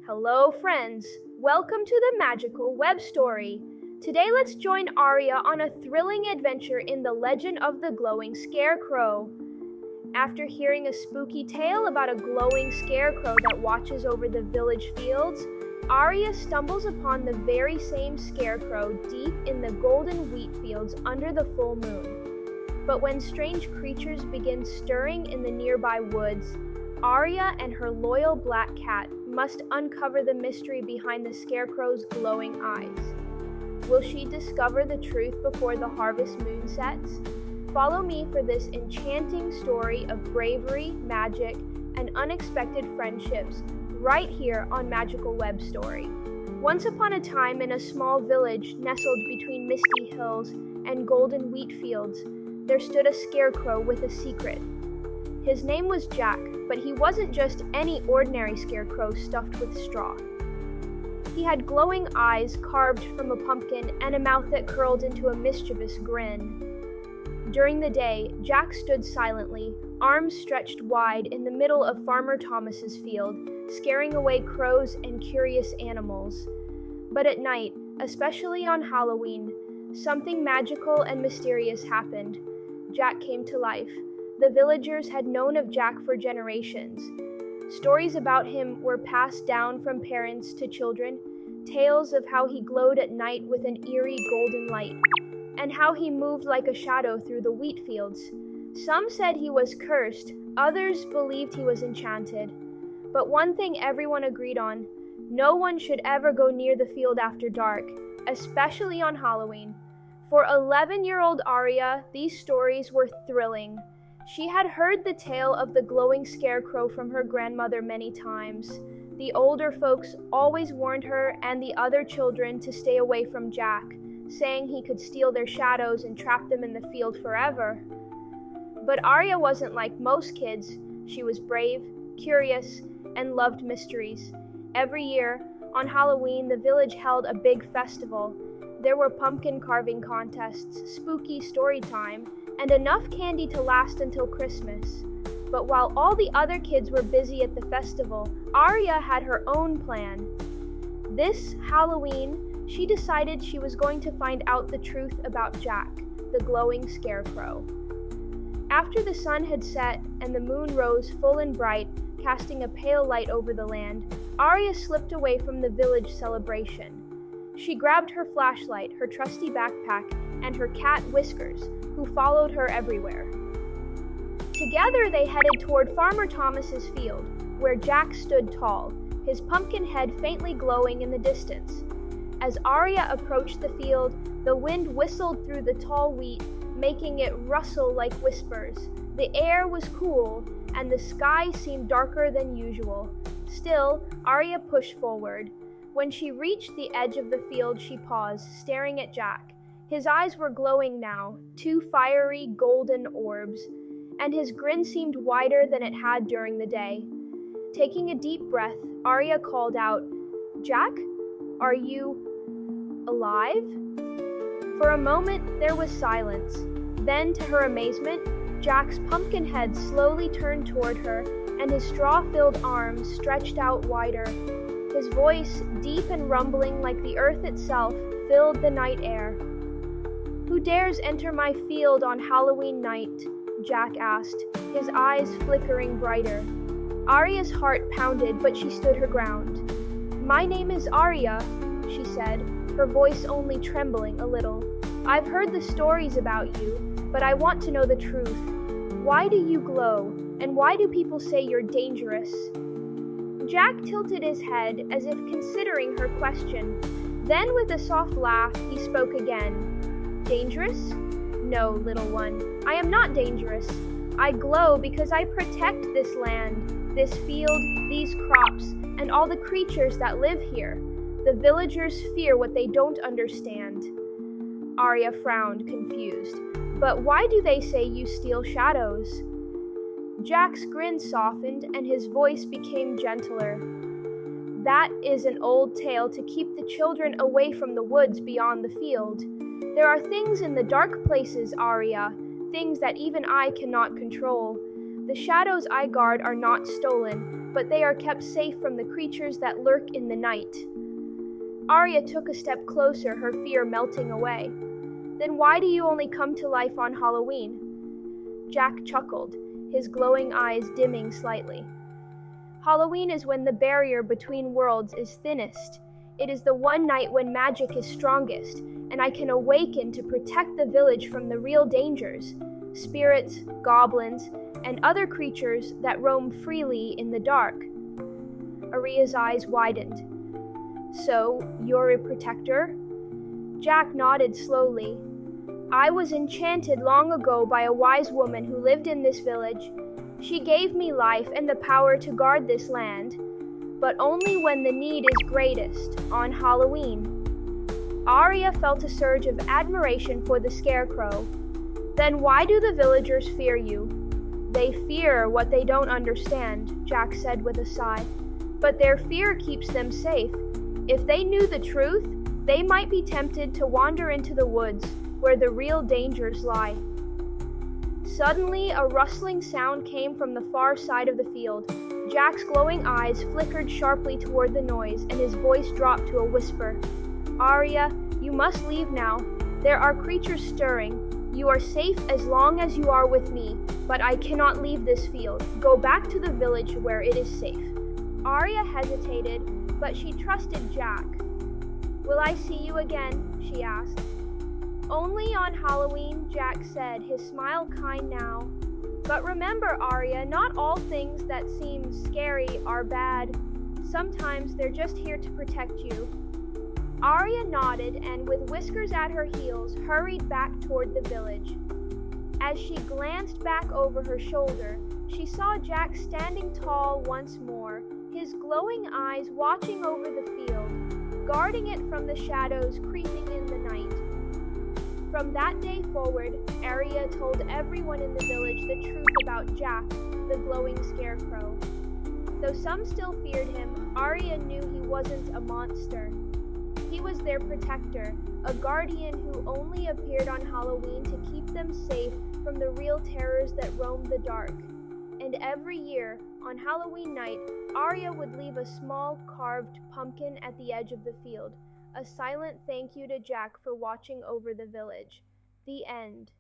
Hello friends, welcome to the magical web story. Today let's join Aria on a thrilling adventure in the legend of the Glowing Scarecrow. After hearing a spooky tale about a glowing scarecrow that watches over the village fields, Aria stumbles upon the very same scarecrow deep in the golden wheat fields under the full moon. But when strange creatures begin stirring in the nearby woods, Aria and her loyal black cat must uncover the mystery behind the scarecrow's glowing eyes. Will she discover the truth before the harvest moon sets? Follow me for this enchanting story of bravery, magic, and unexpected friendships right here on Magical Web Story. Once upon a time, in a small village nestled between misty hills and golden wheat fields, there stood a scarecrow with a secret. His name was Jack, but he wasn't just any ordinary scarecrow stuffed with straw. He had glowing eyes carved from a pumpkin and a mouth that curled into a mischievous grin. During the day, Jack stood silently, arms stretched wide in the middle of Farmer Thomas's field, scaring away crows and curious animals. But at night, especially on Halloween, something magical and mysterious happened. Jack came to life. The villagers had known of Jack for generations. Stories about him were passed down from parents to children, tales of how he glowed at night with an eerie golden light, and how he moved like a shadow through the wheat fields. Some said he was cursed, others believed he was enchanted. But one thing everyone agreed on: no one should ever go near the field after dark, especially on Halloween. For 11-year-old Aria, these stories were thrilling. She had heard the tale of the glowing scarecrow from her grandmother many times. The older folks always warned her and the other children to stay away from Jack, saying he could steal their shadows and trap them in the field forever. But Aria wasn't like most kids. She was brave, curious, and loved mysteries. Every year, on Halloween, the village held a big festival. There were pumpkin carving contests, spooky story time, and enough candy to last until Christmas. But while all the other kids were busy at the festival, Aria had her own plan. This Halloween, she decided she was going to find out the truth about Jack, the glowing scarecrow. After the sun had set and the moon rose full and bright, casting a pale light over the land, Aria slipped away from the village celebration. She grabbed her flashlight, her trusty backpack, and her cat Whiskers, who followed her everywhere. Together they headed toward Farmer Thomas's field, where Jack stood tall, his pumpkin head faintly glowing in the distance. As Aria approached the field, the wind whistled through the tall wheat, making it rustle like whispers. The air was cool, and the sky seemed darker than usual. Still, Aria pushed forward. When she reached the edge of the field, she paused, staring at Jack. His eyes were glowing now, two fiery golden orbs, and his grin seemed wider than it had during the day. Taking a deep breath, Aria called out, "Jack, are you alive?" For a moment, there was silence. Then, to her amazement, Jack's pumpkin head slowly turned toward her, and his straw-filled arms stretched out wider. His voice, deep and rumbling like the earth itself, filled the night air. "Who dares enter my field on Halloween night?" Jack asked, his eyes flickering brighter. Aria's heart pounded, but she stood her ground. "My name is Aria," she said, her voice only trembling a little. "I've heard the stories about you, but I want to know the truth. Why do you glow, and why do people say you're dangerous?" Jack tilted his head as if considering her question. Then, with a soft laugh, he spoke again. "Dangerous? No, little one, I am not dangerous. I glow because I protect this land, this field, these crops, and all the creatures that live here. The villagers fear what they don't understand." Aria frowned, confused. "But why do they say you steal shadows?" Jack's grin softened and his voice became gentler. "That is an old tale to keep the children away from the woods beyond the field. There are things in the dark places, Aria, things that even I cannot control. The shadows I guard are not stolen, but they are kept safe from the creatures that lurk in the night. Aria took a step closer, her fear melting away. Then why do you only come to life on Halloween? Jack chuckled, his glowing eyes dimming slightly. Halloween is when the barrier between worlds is thinnest. It is the one night when magic is strongest, and I can awaken to protect the village from the real dangers, spirits, goblins, and other creatures that roam freely in the dark. Aria's eyes widened. So, you're a protector? Jack nodded slowly. I was enchanted long ago by a wise woman who lived in this village. She gave me life and the power to guard this land, but only when the need is greatest, on Halloween. Aria felt a surge of admiration for the Scarecrow. Then why do the villagers fear you? They fear what they don't understand, Jack said with a sigh. But their fear keeps them safe. If they knew the truth, they might be tempted to wander into the woods, where the real dangers lie. Suddenly, a rustling sound came from the far side of the field. Jack's glowing eyes flickered sharply toward the noise, and his voice dropped to a whisper. Aria, you must leave now. There are creatures stirring. You are safe as long as you are with me, but I cannot leave this field. Go back to the village where it is safe. Aria hesitated, but she trusted Jack. Will I see you again? She asked. Only on Halloween, Jack said, his smile kind now. But remember, Aria, not all things that seem scary are bad. Sometimes they're just here to protect you. Aria nodded and, with Whiskers at her heels, hurried back toward the village. As she glanced back over her shoulder, she saw Jack standing tall once more, his glowing eyes watching over the field, guarding it from the shadows creeping in the night. From that day forward, Aria told everyone in the village the truth about Jack, the glowing scarecrow. Though some still feared him, Aria knew he wasn't a monster. He was their protector, a guardian who only appeared on Halloween to keep them safe from the real terrors that roam the dark. And every year, on Halloween night, Aria would leave a small carved pumpkin at the edge of the field, a silent thank you to Jack for watching over the village. The end.